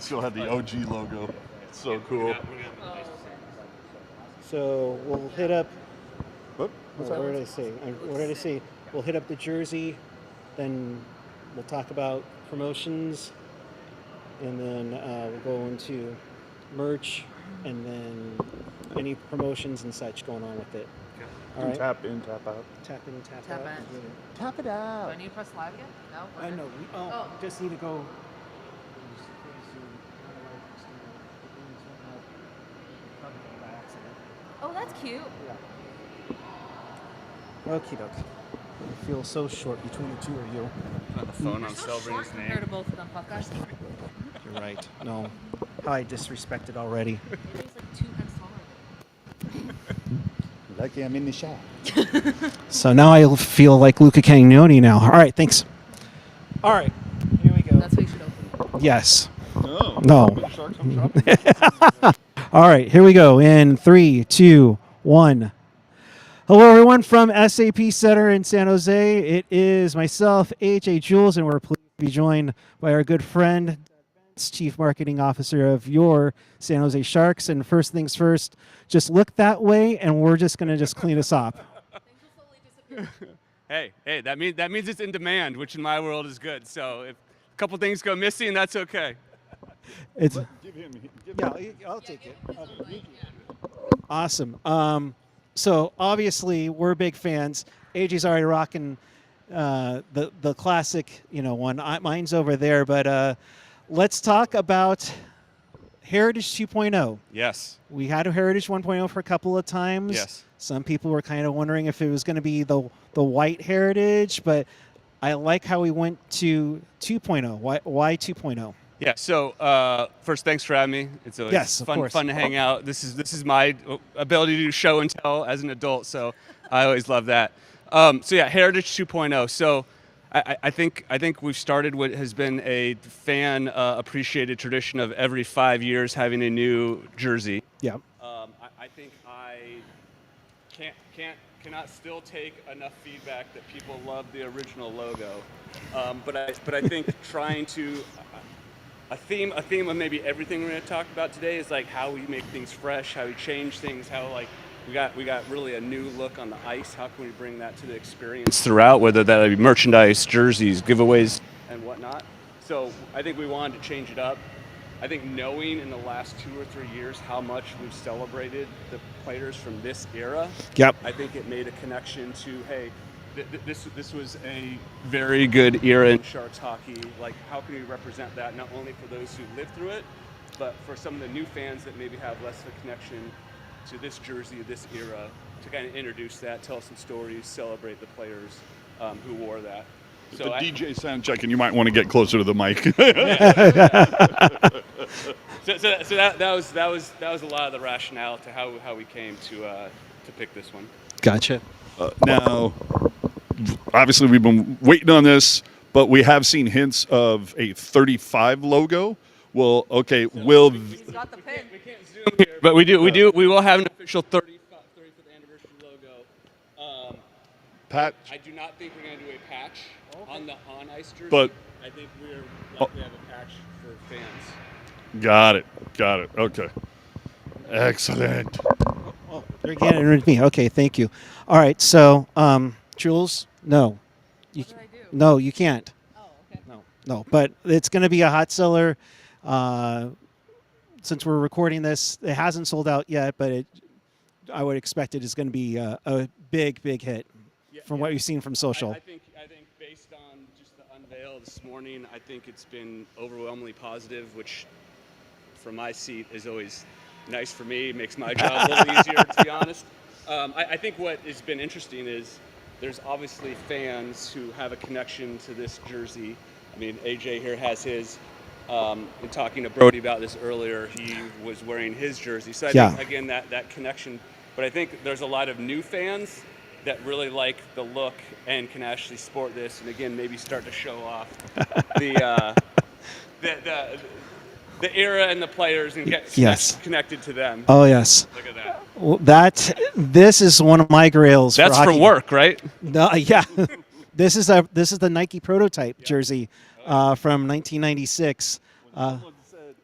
still had the OG logo. It's so cool. So we'll hit up. What? What's that? What did I say? What did I say? We'll hit up the jersey, then we'll talk about promotions, and then we'll go into merch, and then any promotions and such going on with it. Okay. All right. Tap in, tap out. Tap in, tap Tap out. in. Tap it Do out. I need to press live again? No? I know. Oh. We just need to go. Oh, that's cute. Okie dokie. I feel so short between the two of you. On the phone You're on so short Selbrini's compared to name. both of them, Puckers. You're right. No. How I disrespected already. He's like 2 heads taller. Lucky I'm in the shop. So now I feel like Luca Cagnoni now. All right, thanks. All right, here we go. That's what you should open. Yes. No. No. Sharks, I'm shopping. All right, here we go. In 3, 2, 1. Hello, everyone from SAP Center in San Jose. It is myself, AJ Jules, and we're pleased to be joined by our good friend, Bentz, Chief Marketing Officer of your San Jose Sharks. And first things first, just look that way, and we're just going to just clean us up. Hey, that means it's in demand, which in my world is good. So if a couple things go missing, that's okay. It's Give him. yeah, I'll take it. Awesome. So obviously we're big fans. AJ's already rocking the classic, one. Mine's over there, but let's talk about Heritage 2.0. Yes. We had a Heritage 1.0 for a couple of times. Yes. Some people were kind of wondering if it was going to be the white Heritage, but I like how we went to 2.0. Why 2.0? Yeah. So first, thanks for having me. It's always Yes, of course. fun to hang out. This is my ability to do show and tell as an adult, so I always love that. So yeah, Heritage 2.0. So I think we've started what has been a fan appreciated tradition of every 5 years having a new jersey. Yeah. I think I cannot still take enough feedback that people love the original logo. But I think trying to a theme of maybe everything we're going to talk about today is like how we make things fresh, how we change things, how like we got really a new look on the ice. How can we bring that to the experience throughout, whether that be merchandise, jerseys, giveaways, and whatnot. So I think we wanted to change it up. I think knowing in the last 2 or 3 years how much we've celebrated the players from this era, Yep. I think it made a connection to, hey, this was a very good era in Sharks hockey. Like, how can we represent that not only for those who lived through it, but for some of the new fans that maybe have less of a connection to this jersey, this era, to kind of introduce that, tell some stories, celebrate the players who wore that. So the DJ sound checking. You might want to get closer to the mic. So that was a lot of the rationale to how we came to pick this one. Gotcha. Now, obviously, we've been waiting on this, but we have seen hints of a 35 logo. Well, okay, will He's got the pin. We can't zoom here, but we will have an official 35th anniversary logo. Pat? I do not think we're going to do a patch on the on-ice jersey. But I think we're likely to have a patch for fans. got it. Okay, excellent. Oh, you're getting rid of me. Okay, thank you. All right, so Jules, no. What did I do? No, you can't. Oh, okay. No. But it's going to be a hot seller. Since we're recording this, it hasn't sold out yet, but I would expect it is going to be a big hit from what you've seen from social. I think based on just the unveil this morning, I think it's been overwhelmingly positive, which from my seat is always nice for me, makes my job a little easier, to be honest. I think what has been interesting is there's obviously fans who have a connection to this jersey. I mean, AJ here has his. In talking to Brody about this earlier, he was wearing his jersey. So I think, again, that connection. But I think there's a lot of new fans that really like the look and can actually sport this, and again, maybe start to show off the era and the players and get connected to them. Oh, yes. Look at that. Well, this is one of my grails. That's for work, right? No, yeah. This is the Nike prototype jersey from 1996. Someone said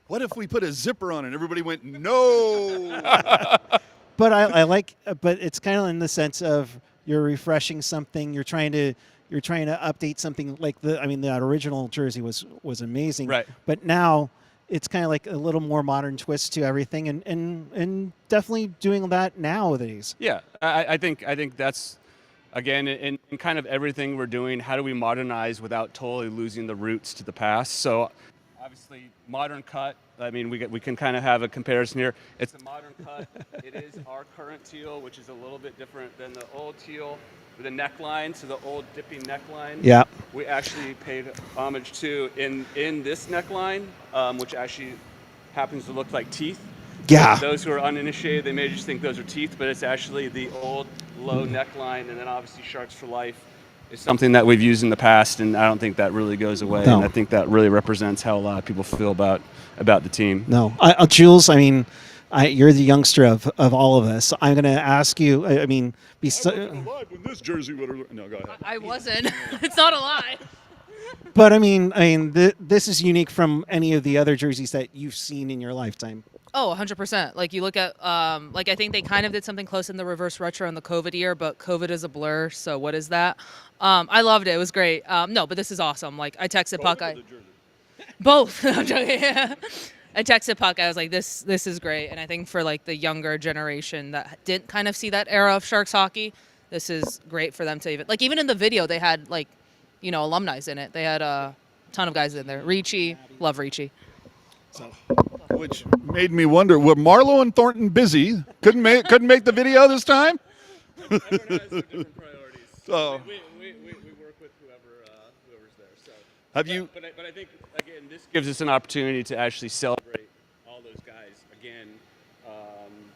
what if we put a zipper on it? Everybody went, no. But I like, but it's kind of in the sense of you're refreshing something. You're trying to update something like that original jersey was amazing. Right. But now it's kind of like a little more modern twist to everything, and definitely doing that nowadays. Yeah, I think that's, again, in kind of everything we're doing, how do we modernize without totally losing the roots to the past? So obviously modern cut, I mean, we can kind of have a comparison here. It's a modern cut. It is our current teal, which is a little bit different than the old teal with a neckline, so the old dipping neckline. Yeah. We actually paid homage to in this neckline, which actually happens to look like teeth. Yeah. For those who are uninitiated, they may just think those are teeth, but it's actually the old low neckline, and then obviously Sharks for Life is something that we've used in the past, and I don't think that really goes away. No. And I think that really represents how a lot of people feel about the team. No, Jules. I mean, you're the youngster of all of us. I'm going to ask you. I mean, I wasn't alive when this jersey would have. No, go ahead. I wasn't. It's not a lie. but I mean, this is unique from any of the other jerseys that you've seen in your lifetime. Oh, 100%. Like you look at, I think they kind of did something close in the reverse retro in the COVID year, but COVID is a blur. So what is that? I loved it. It was great. No, but this is awesome. Like I texted Puck. Both. I'm joking. I texted Puck. I was like, this is great. And I think for like the younger generation that didn't kind of see that era of Sharks hockey, this is great for them to even in the video, they had alumni in it. They had a ton of guys in there. Ricci, love Ricci. Which made me wonder, were Marlowe and Thornton busy? Couldn't make the video this time? Everyone has different priorities. So We work with whoever's there. So. have you? But I think, again, this gives us an opportunity to actually celebrate all those guys again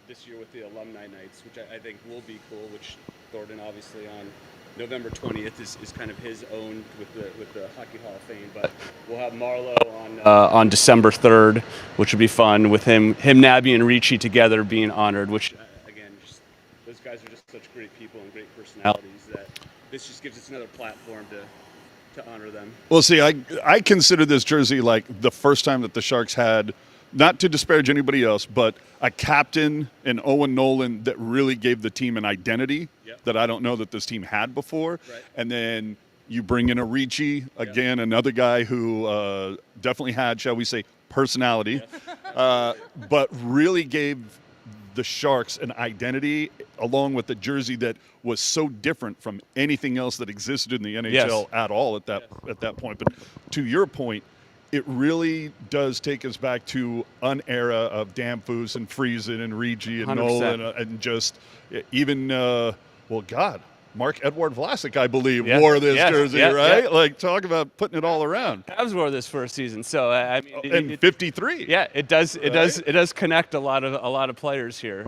this year with the alumni nights, which I think will be cool. Which Thornton obviously on November 20th is kind of his own with the Hockey Hall of Fame. But we'll have Marlowe on December 3rd, which will be fun with him, Nabby and Ricci together being honored. Which again, just those guys are just such great people and great personalities that this just gives us another platform to honor them. Well, see, I consider this jersey like the first time that the Sharks had, not to disparage anybody else, but a captain in Owen Nolan that really gave the team an identity that I don't know that this team had before. Right. And then you bring in a Ricci, again, another guy who definitely had, shall we say, personality, but really gave the Sharks an identity along with the jersey that was so different from anything else that existed in the NHL at all at that point. But to your point, it really does take us back to an era of Danfus and Friesen and Ricci and 100%. Nolan and just even, Mark Edward Vlasic, I believe, Yeah. wore this Yes. jersey, Yes. right? Yeah. Like, talk about putting it all around. Cavs wore this for a season, so I mean, And 53. yeah, it does connect a lot of players here.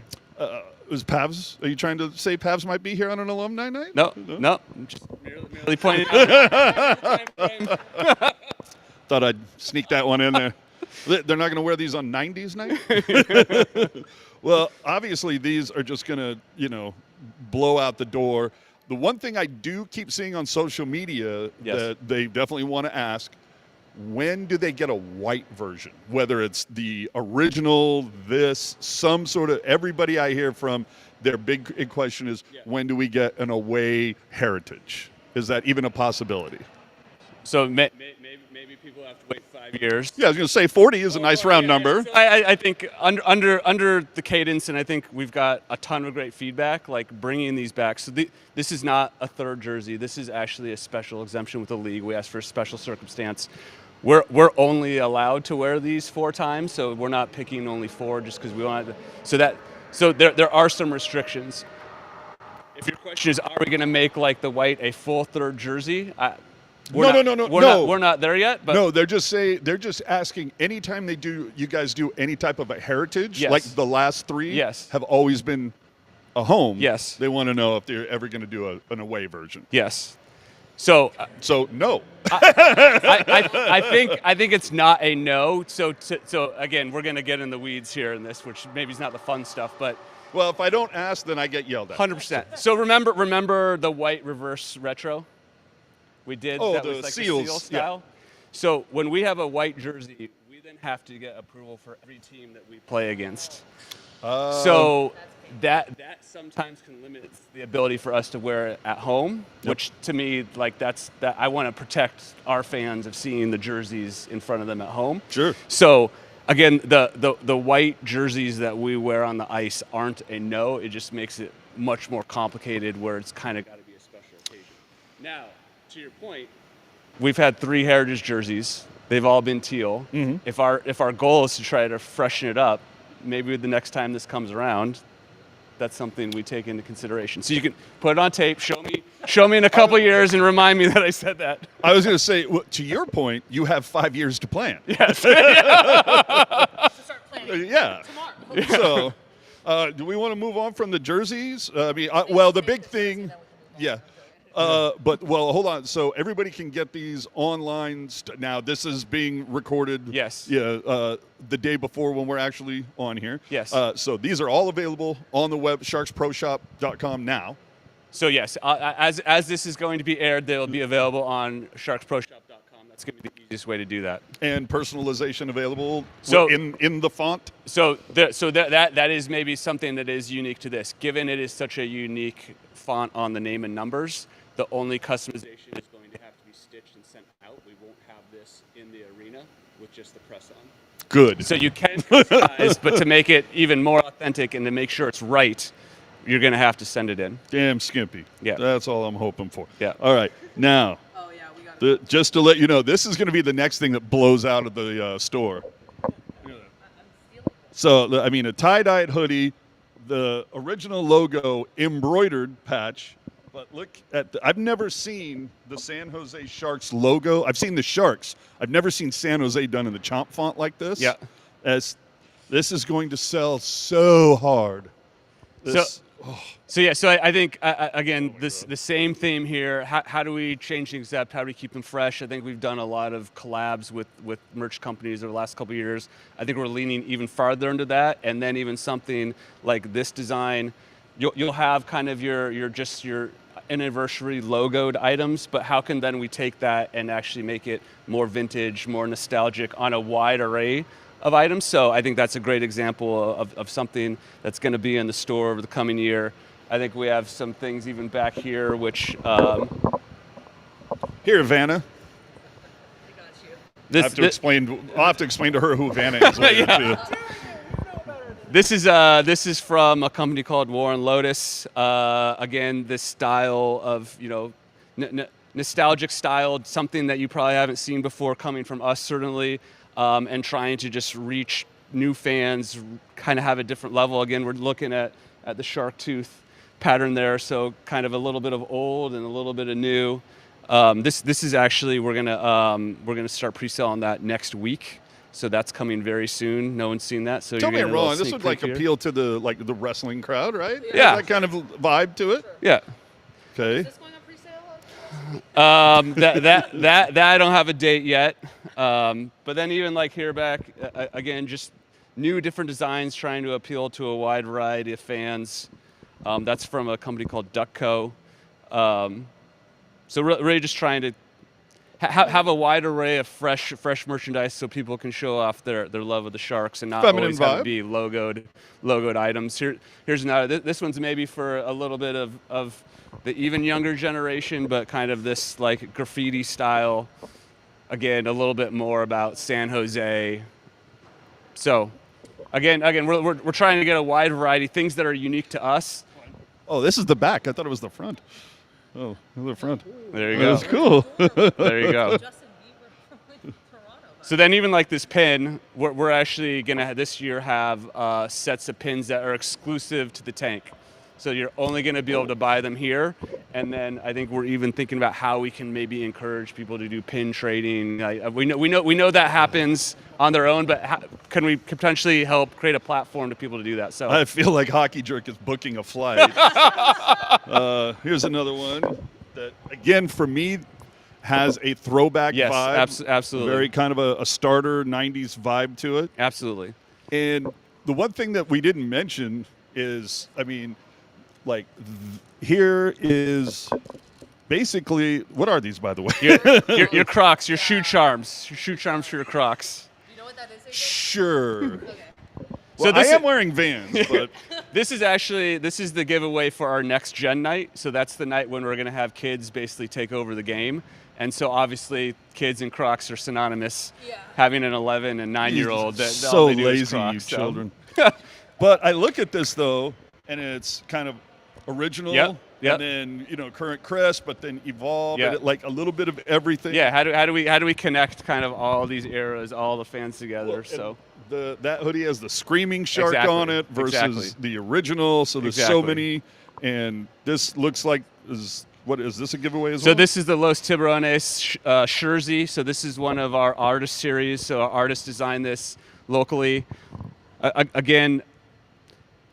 Was Pavs? Are you trying to say Pavs might be here on an alumni night? No, I'm just merely pointing out. Thought I'd sneak that one in there. They're not going to wear these on 90s night? Well, obviously these are just going to, blow out the door. The one thing I do keep seeing on social media that they definitely want to ask, when do they get a white version? Whether it's the original, some sort of, everybody I hear from, their big question is, when do we get an away heritage? Is that even a possibility? So maybe people have to wait 5 years. Yeah, I was going to say 40 is a nice round number. So I think under the cadence, and I think we've got a ton of great feedback, like bringing these back. So this is not a third jersey. This is actually a special exemption with the league. We asked for a special circumstance. We're only allowed to wear these 4 times, so we're not picking only 4 just because we wanted to. So there are some restrictions. If your question is, are we going to make like the white a full third jersey? No. We're not there yet. But No, they're just asking. Anytime you guys do any type of a heritage, Yes. like the last 3 Yes. have always been a home. Yes. They want to know if they're ever going to do an away version. yes. So So no. I think it's not a no. So again, we're going to get in the weeds here in this, which maybe is not the fun stuff, but Well, if I don't ask, then I get yelled at. 100%. So remember the white reverse retro we did? Oh, that the was like seals, the seal style. So when we have a white jersey, we then then have to get approval for every team that we play against. So that sometimes can limit the ability for us to wear it at home, which to me, like that I want to protect our fans of seeing the jerseys in front of them at home. Sure. So again, the white jerseys that we wear on the ice aren't a no. It just makes it much more complicated where it's kind of got to be a special occasion. Now, to your point, we've had 3 Heritage jerseys. They've all been teal. Mm-hmm. If our goal is to try to freshen it up, maybe the next time this comes around, that's something we take into consideration. So you can put it on tape, show me in a couple years, and remind me that I said that. I was going to say, to your point, you have 5 years to plan. Yes. Start planning. Yeah. Tomorrow. So, do we want to move on from the jerseys? Well, the big thing, yeah. But hold on. So everybody can get these online. Now this is being recorded. Yes. Yeah. The day before when we're actually on here. Yes. So these are all available on the web, sharksproshop.com now. So yes, as this is going to be aired, they'll be available on sharksproshop.com. That's going to be the easiest way to do that. And personalization available. So in the font. So that is maybe something that is unique to this. Given it is such a unique font on the name and numbers, the only customization is going to have to be stitched and sent out. We won't have this in the arena with just the press on. Good. So you can customize, but to make it even more authentic and to make sure it's right, you're going to have to send it in. Damn skimpy. Yeah. That's all I'm hoping for. Yeah. All right. Now, Oh yeah, we got it. just to let you know, this is going to be the next thing that blows out of the store. So, I mean, a tie-dyed hoodie, the original logo embroidered patch. But look at I've never seen the San Jose Sharks logo. I've seen the Sharks. I've never seen San Jose done in the chomp font like this. Yeah. This is going to sell so hard. So I think again the same theme here. How do we change things up? How do we keep them fresh? I think we've done a lot of collabs with merch companies over the last couple of years. I think we're leaning even farther into that, and then even something like this design, you'll have kind of your anniversary logoed items, but how can then we take that and actually make it more vintage, more nostalgic on a wide array of items? So I think that's a great example of something that's going to be in the store over the coming year. I think we have some things even back here, which Here, Vanna. I got you. I'll have to explain to her who Vanna is later, too. This is from a company called Warren Lotus. Again, this style of nostalgic style, something that you probably haven't seen before, coming from us certainly, and trying to just reach new fans, kind of have a different level. Again, we're looking at the shark tooth pattern there, so kind of a little bit of old and a little bit of new. This is actually we're gonna start pre-selling that next week. So that's coming very soon. No one's seen that. So Tell me you're I'm getting a little wrong. This sneak would like peek here. appeal to the wrestling crowd, right? Yeah. That kind of vibe to it. Yeah. Okay. Is this going on pre-sale? That I don't have a date yet. But then even like here back again, just new different designs trying to appeal to a wide variety of fans. That's from a company called Duckco. So really just trying to have a wide array of fresh merchandise so people can show off their love of the Sharks and not Feminine always have vibe. to be logoed items. Here's another. This one's maybe for a little bit of the even younger generation, but kind of this like graffiti style. Again, a little bit more about San Jose. So, again, we're trying to get a wide variety, things that are unique to us. Oh, this is the back. I thought it was the front. Oh, the front. There you go. That's cool. There you go. Justin Bieber from Toronto. So then even like this pin, we're actually going to this year have sets of pins that are exclusive to the tank. So you're only going to be able to buy them here. And then I think we're even thinking about how we can maybe encourage people to do pin trading. We know that happens on their own, but can we potentially help create a platform to people to do that? So I feel like Hockey Jerk is booking a flight. Here's another one that, again, for me, has a throwback yes, vibe. absolutely. Very kind of a starter 90s vibe to it. Absolutely. And the one thing that we didn't mention is, I mean, like, here is basically, what are these, by the way? Your Crocs, your shoe charms for your Crocs. You know what that is? Sure. Okay. Well, this I am is- wearing Vans, but This is the giveaway for our next gen night. So that's the night when we're going to have kids basically take over the game. And so obviously kids and Crocs are synonymous. Yeah. Having an 11 and 9-year-old that so all they do is lazy, you Crocs, so. children. But I look at this though, and it's kind of original, Yep. and then current crest, but then evolve, Yeah. and like a little bit of everything. Yeah, how do we connect kind of all these eras, all the fans together? Well, So that hoodie has the screaming shark Exactly. on it versus Exactly. the original. So there's so Exactly. many, and this looks like is this a giveaway as So well? this is the Los Tiburones jersey. So this is one of our artist series. So our artist designed this locally. Again,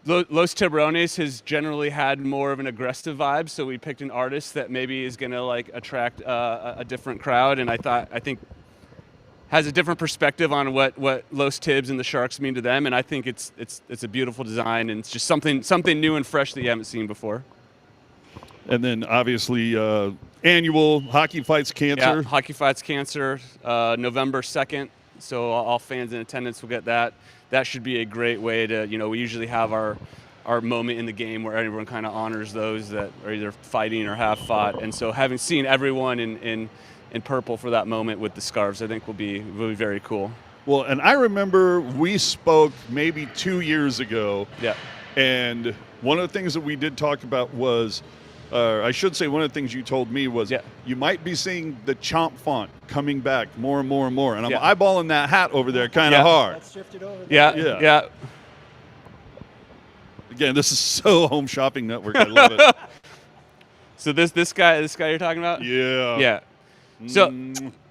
Los Tiburones has generally had more of an aggressive vibe. So we picked an artist that maybe is going to like attract a different crowd. And I think has a different perspective on what Los Tibs and the Sharks mean to them. And I think it's a beautiful design, and it's just something new and fresh that you haven't seen before. And then obviously annual Hockey Fights Cancer. Yeah, Hockey Fights Cancer, November 2nd. So all fans in attendance will get that. That should be a great way to, we usually have our moment in the game where everyone kind of honors those that are either fighting or have fought. And so having seen everyone in purple for that moment with the scarves, I think will be very cool. Well, and I remember we spoke maybe 2 years ago. Yeah. And one of the things that we did talk about was, I should say one of the things you told me was you might be seeing the Chomp font coming back more and more and more. And I'm eyeballing that hat over there kind of hard. Let's shift it over. Yeah. Again, this is so Home Shopping Network. I love it. So this guy you're talking about? Yeah. Yeah.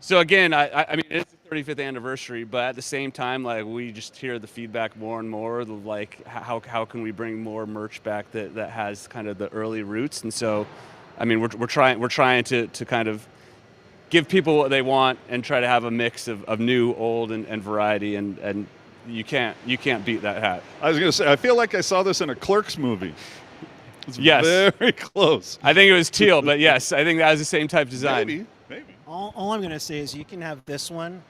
So again, I mean, it's the 35th anniversary, but at the same time, like we just hear the feedback more and more, like how can we bring more merch back that has kind of the early roots. And so, I mean, we're trying to kind of give people what they want and try to have a mix of new, old, and variety, and you can't beat that hat. I was gonna say, I feel like I saw this in a Clerks movie. It's Yes. very close. I think it was teal, but yes, I think that was the same type design. Maybe. All I'm gonna say is you can have this one.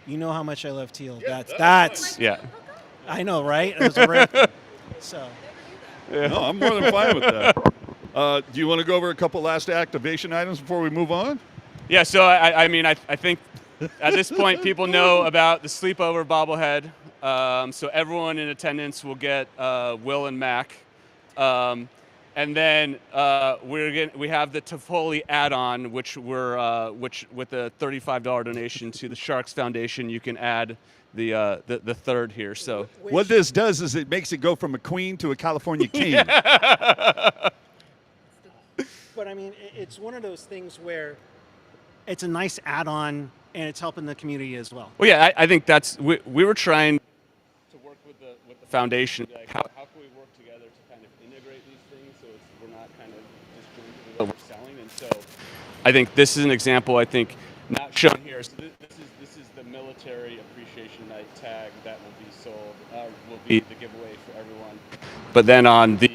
You know how much I love teal. Yeah, That's Yeah. I know, right? It was a rare thing. So No, I'm more than fine with that. Do you want to go over a couple last activation items before we move on? Yeah, so I mean, I think at this point people know about the sleepover bobblehead. So everyone in attendance will get Will and Mac. And then we have the Toffoli add-on, which with a $35 donation to the Sharks Foundation, you can add the third here. So What this does is it makes it go from a queen to a California king. But I mean, it's one of those things where it's a nice add-on and it's helping the community as well. well, yeah, I think that's we were trying to work with the foundation. Like how can we work together to kind of integrate these things so we're not kind of disjointed overselling. And so I think this is an example. I think not shown here. So this is the military appreciation night tag that will be sold. Will be the giveaway for everyone. But then on the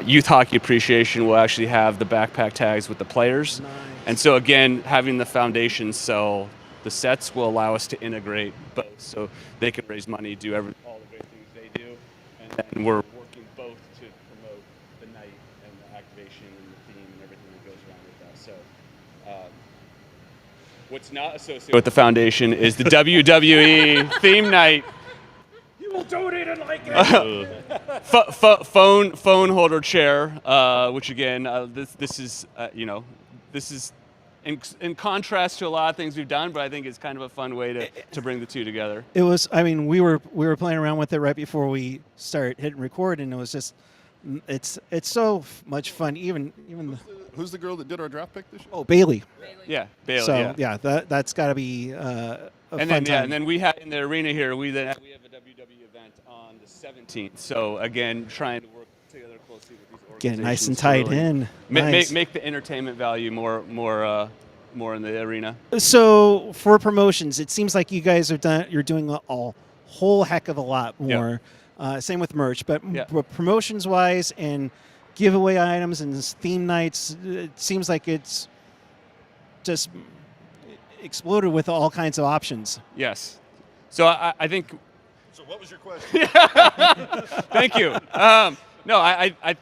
youth hockey appreciation, we'll actually have the backpack tags with the players. Nice. And so again, having the foundation sell the sets will allow us to integrate both, so they can raise money, do all the great things they do, and then we're working both to promote the night and the activation and the theme and everything that goes around with that. So, what's not associated with the foundation is the WWE theme night. You will donate and like it. Phone holder chair, which again, this is this is in contrast to a lot of things we've done, but I think it's kind of a fun way to bring the two together. It was. I mean, we were playing around with it right before we start hitting record, and it was just. It's so much fun. Even Who's the girl that did our draft pick this year? Bailey. Yeah, Bailey. So yeah. that's got to be a fun Then time. and then we have in the arena here. We have a WWE event on the 17th. So again, trying to work together closely with these organizations. Get nice and to tied really in. Make the entertainment value more in the arena. So for promotions, it seems like you guys you're doing a whole heck of a lot more. Same with merch, but promotions wise and giveaway items and theme nights, it seems like it's just exploded with all kinds of options. Yes. So I think. So what was your question? Thank you. No, I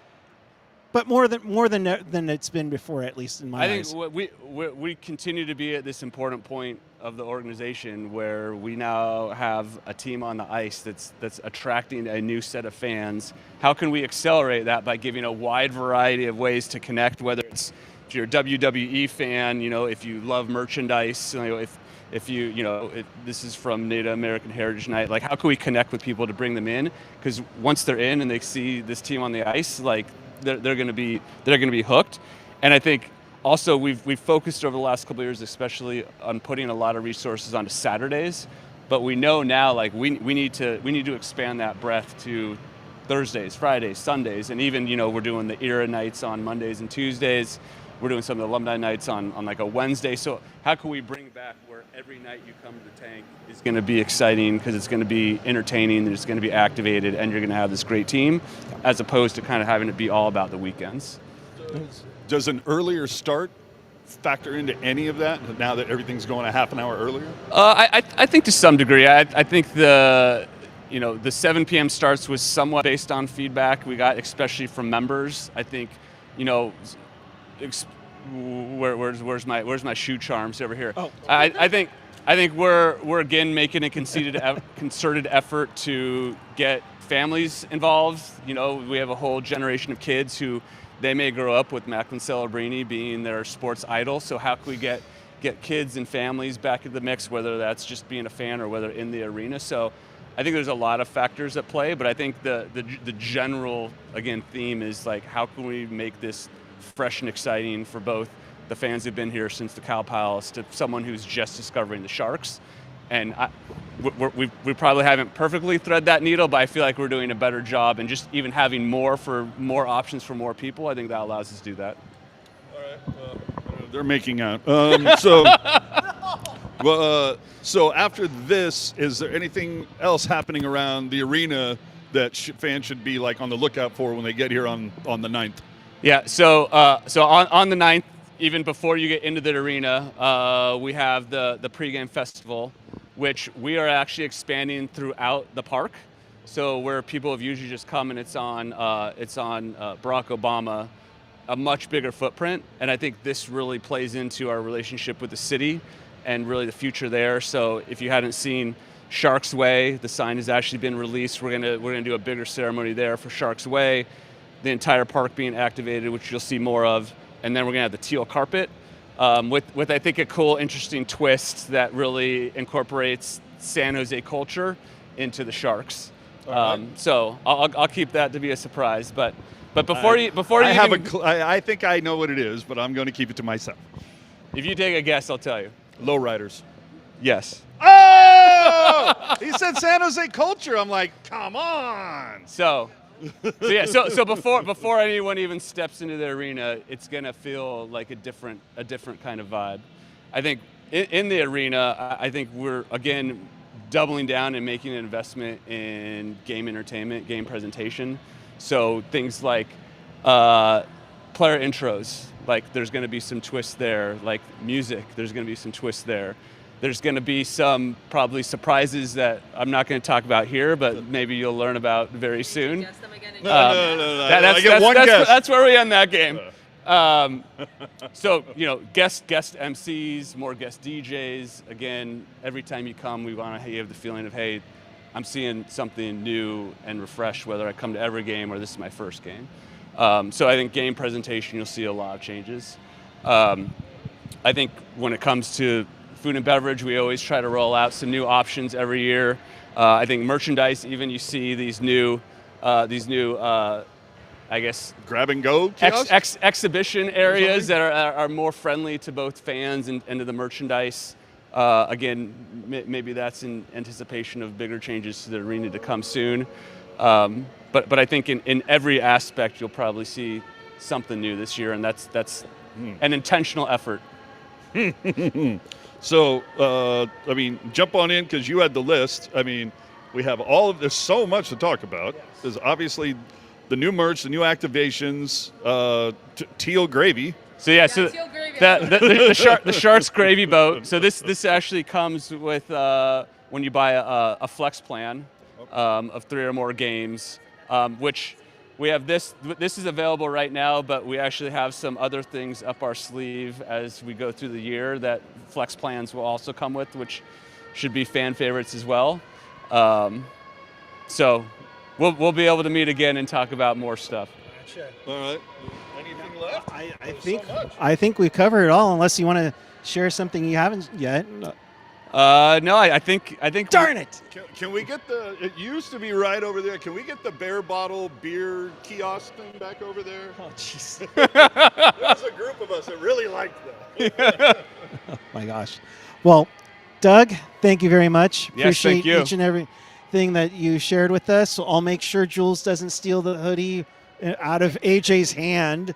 But more than it's been before, at least in my I eyes. think we continue to be at this important point of the organization where we now have a team on the ice that's attracting a new set of fans. How can we accelerate that by giving a wide variety of ways to connect? Whether it's if you're a WWE fan, if you love merchandise, if this is from Native American Heritage Night. Like, how can we connect with people to bring them in? Because once they're in and they see this team on the ice, like they're going to be hooked. And I think also we've focused over the last couple of years, especially on putting a lot of resources onto Saturdays. But we know now, like we need to expand that breadth to Thursdays, Fridays, Sundays, and even we're doing the era nights on Mondays and Tuesdays. We're doing some of the alumni nights on like a Wednesday. So how can we bring back where every night you come to the tank is going to be exciting because it's going to be entertaining, and it's going to be activated, and you're going to have this great team, as opposed to kind of having it be all about the weekends. Does an earlier start factor into any of that now that everything's going a half an hour earlier? I think to some degree. I think the 7 p.m. starts was somewhat based on feedback we got, especially from members. I think, where's my shoe charms over here? Oh. I think we're again making a concerted effort to get families involved. We have a whole generation of kids who they may grow up with Macklin Celebrini being their sports idol. So how can we get kids and families back in the mix, whether that's just being a fan or whether in the arena? So I think there's a lot of factors at play, but I think the general, again, theme is like, how can we make this fresh and exciting for both the fans who've been here since the Cow Palace to someone who's just discovering the Sharks. And we probably haven't perfectly thread that needle, but I feel like we're doing a better job, and just even having more options for more people, I think that allows us to do that. All right. They're making out. So after this, is there anything else happening around the arena that fans should be like on the lookout for when they get here on the 9th? Yeah. So on the 9th, even before you get into the arena, we have the pregame festival, which we are actually expanding throughout the park. So where people have usually just come and it's on Barack Obama, a much bigger footprint. And I think this really plays into our relationship with the city and really the future there. So if you hadn't seen Sharks Way, the sign has actually been released. We're gonna do a bigger ceremony there for Sharks Way, the entire park being activated, which you'll see more of. And then we're gonna have the teal carpet with I think a cool, interesting twist that really incorporates San Jose culture into the Sharks. Right. So I'll keep that to be a surprise. But I think I know what it is, but I'm going to keep it to myself. If you take a guess, I'll tell you. Lowriders. Yes. Oh! He said San Jose culture. I'm like, come on. So before anyone even steps into the arena, it's gonna feel like a different kind of vibe. I think in the arena, I think we're again doubling down and making an investment in game entertainment, game presentation. So things like player intros, like there's gonna be some twists there. Like music, there's gonna be some twists there. There's going to be some probably surprises that I'm not going to talk about here, but maybe you'll learn about very soon. Guess them again. No. I get one guess. That's where we end that game. So guest MCs, more guest DJs. Again, every time you come, we want to have the feeling of, hey, I'm seeing something new and refreshed, whether I come to every game or this is my first game. So I think game presentation, you'll see a lot of changes. I think when it comes to food and beverage, we always try to roll out some new options every year. I think merchandise, even you see these new, I guess, grab and go kiosks? Exhibition areas that are more friendly to both fans and to the merchandise. Again, maybe that's in anticipation of bigger changes to the arena to come soon. But I think in every aspect, you'll probably see something new this year, and that's an intentional effort. So, jump on in because you had the list. We have there's so much to talk about. There's obviously the new merch, the new activations, teal gravy. So teal gravy. the Sharks gravy boat. So this actually comes with when you buy a flex plan of 3 or more games, which we have this is available right now, but we actually have some other things up our sleeve as we go through the year that flex plans will also come with, which should be fan favorites as well. So we'll be able to meet again and talk about more stuff. All right. Anything left? I think we covered it all, unless you want to share something you haven't yet. No, I think. Darn it! Can we get it used to be right over there. Can we get the Bear Bottle beer kiosk thing back over there? Oh, jeez. There's a group of us that really liked that. Oh, my gosh. Well, Doug, thank you very much. Yes, Appreciate thank you. each and everything that you shared with us. So I'll make sure Jules doesn't steal the hoodie out of AJ's hand.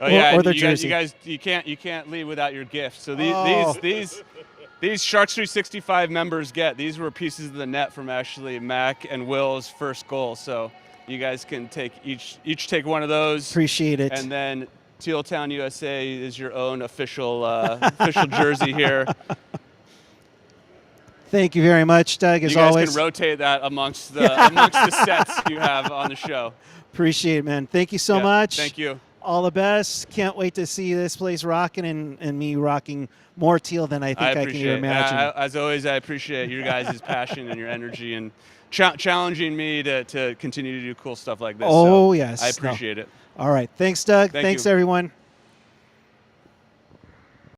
Oh yeah, or the you jersey. guys, you can't leave without your gift. So these Sharks 365 members these were pieces of the net from actually Mac and Will's first goal. So you guys can take each take one of those. Appreciate it. And then Teal Town USA is your own official official jersey here. Thank you very much, Doug. As you guys always, can rotate that amongst the sets you have on the show. appreciate it, man. Thank you so Yeah, much. Thank you. All the best. Can't wait to see this place rocking and me rocking more teal than I think I can appreciate even it. imagine. As always, I appreciate your guys' passion and your energy and challenging me to continue to do cool stuff like this. Oh, so yes. I appreciate it. All right. Thanks, Doug. Thank Thanks, you. everyone.